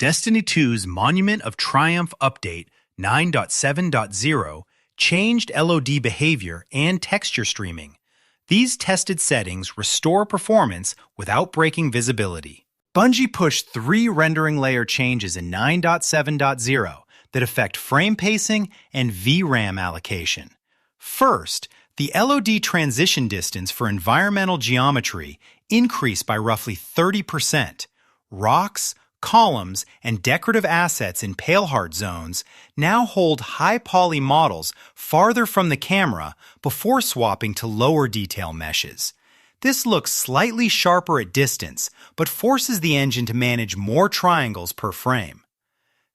Destiny 2's Monument of Triumph Update 9.7.0 changed LOD behavior and texture streaming. These tested settings restore performance without breaking visibility. Bungie pushed 3 rendering layer changes in 9.7.0 that affect frame pacing and VRAM allocation. First, the LOD transition distance for environmental geometry increased by roughly 30%. Rocks, columns, and decorative assets in Paleheart zones now hold high-poly models farther from the camera before swapping to lower detail meshes. This looks slightly sharper at distance, but forces the engine to manage more triangles per frame.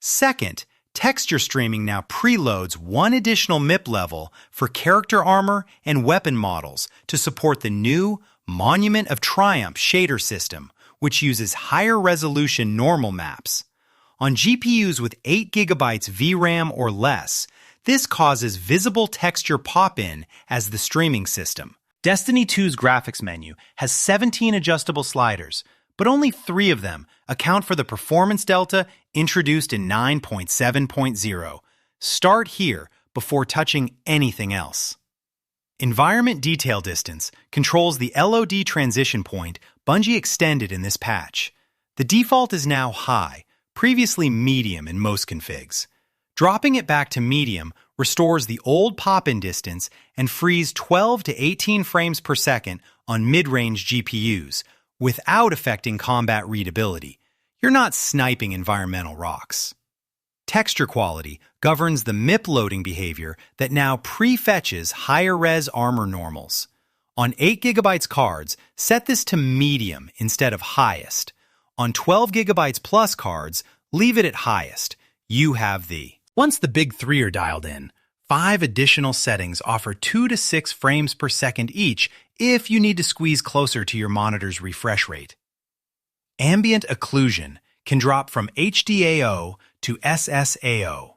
Second, texture streaming now preloads one additional MIP level for character armor and weapon models to support the new Monument of Triumph shader system, which uses higher resolution normal maps. On GPUs with 8GB VRAM or less, this causes visible texture pop-in as the streaming system. Destiny 2's graphics menu has 17 adjustable sliders, but only 3 of them account for the performance delta introduced in 9.7.0. Start here before touching anything else. Environment Detail Distance controls the LOD transition point Bungie extended in this patch. The default is now high, previously medium in most configs. Dropping it back to medium restores the old pop-in distance and frees 12 to 18 frames per second on mid-range GPUs without affecting combat readability. You're not sniping environmental rocks. Texture quality governs the MIP loading behavior that now prefetches higher-res armor normals. On 8GB cards, set this to medium instead of highest. On 12GB plus cards, leave it at highest. You have the. Once the big 3 are dialed in, 5 additional settings offer 2 to 6 frames per second each if you need to squeeze closer to your monitor's refresh rate. Ambient occlusion can drop from HDAO to SSAO.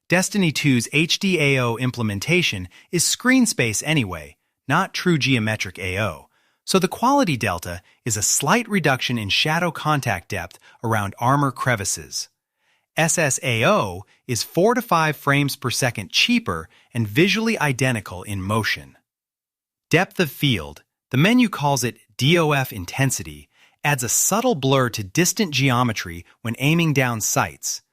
Destiny 2's HDAO implementation is screen space anyway, not true geometric AO, so the quality delta is a slight reduction in shadow contact depth around armor crevices. SSAO is 4 to 5 frames per second cheaper and visually identical in motion. Depth of field, the menu calls it DOF intensity, adds a subtle blur to distant geometry when aiming down sights.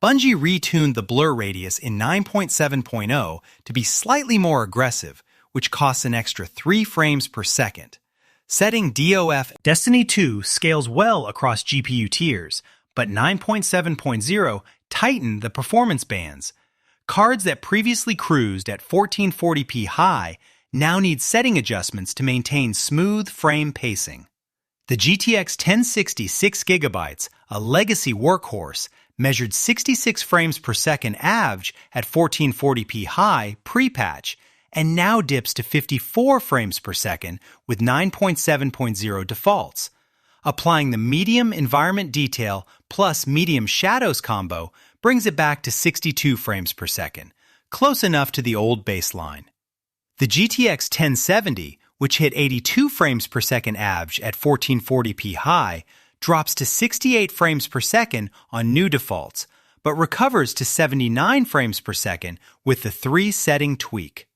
Bungie retuned the blur radius in 9.7.0 to be slightly more aggressive, which costs an extra 3 frames per second. Setting DOF Destiny 2 scales well across GPU tiers, but 9.7.0 tightened the performance bands. Cards that previously cruised at 1440p high now need setting adjustments to maintain smooth frame pacing. The GTX 1060 6GB, a legacy workhorse, measured 66 frames per second average at 1440p high pre-patch and now dips to 54 frames per second with 9.7.0 defaults. Applying the medium environment detail plus medium shadows combo brings it back to 62 frames per second, close enough to the old baseline. The GTX 1070, which hit 82 frames per second average at 1440p high, drops to 68 frames per second on new defaults, but recovers to 79 frames per second with the 3-setting tweak.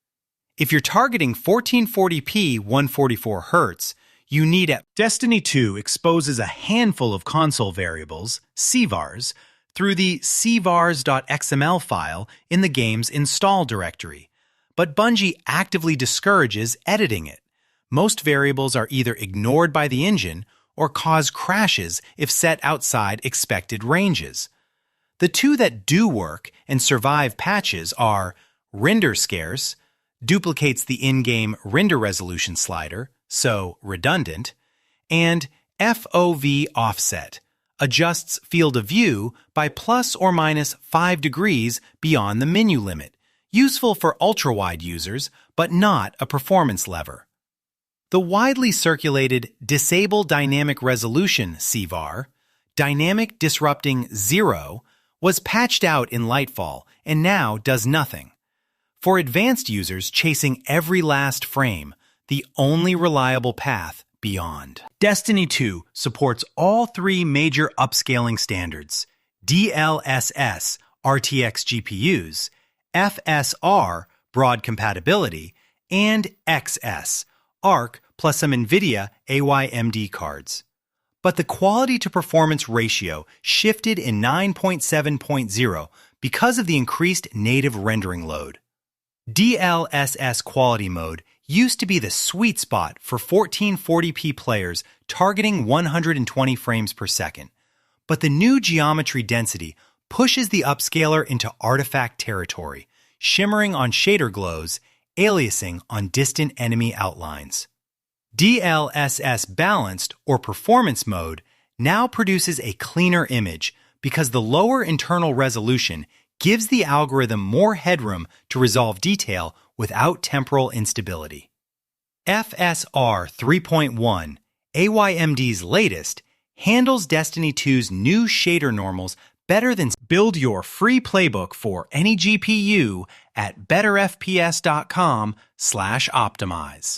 If you're targeting 1440p 144Hz, you need a. Destiny 2 exposes a handful of console variables, CVARs, through the cvars.xml file in the game's install directory, but Bungie actively discourages editing it. Most variables are either ignored by the engine or cause crashes if set outside expected ranges. The 2 that do work and survive patches are render scarce, duplicates the in-game render resolution slider, so redundant, and FOV offset, adjusts field of view by plus or minus 5 degrees beyond the menu limit, useful for ultra-wide users, but not a performance lever. The widely circulated Disable Dynamic Resolution CVAR, Dynamic Disrupting 0, was patched out in Lightfall and now does nothing. For advanced users chasing every last frame, the only reliable path beyond. Destiny 2 supports all 3 major upscaling standards. DLSS RTX GPUs, FSR broad compatibility, and XS ARC plus some NVIDIA AYMD cards. But the quality to performance ratio shifted in 9.7.0 because of the increased native rendering load. DLSS quality mode used to be the sweet spot for 1440p players targeting 120 frames per second, but the new geometry density pushes the upscaler into artifact territory, shimmering on shader glows, aliasing on distant enemy outlines. DLSS balanced or performance mode now produces a cleaner image because the lower internal resolution gives the algorithm more headroom to resolve detail without temporal instability. FSR 3.1, AYMD's latest, handles Destiny 2's new shader normals better than. Build your free playbook for any GPU at betterfps.com/optimize.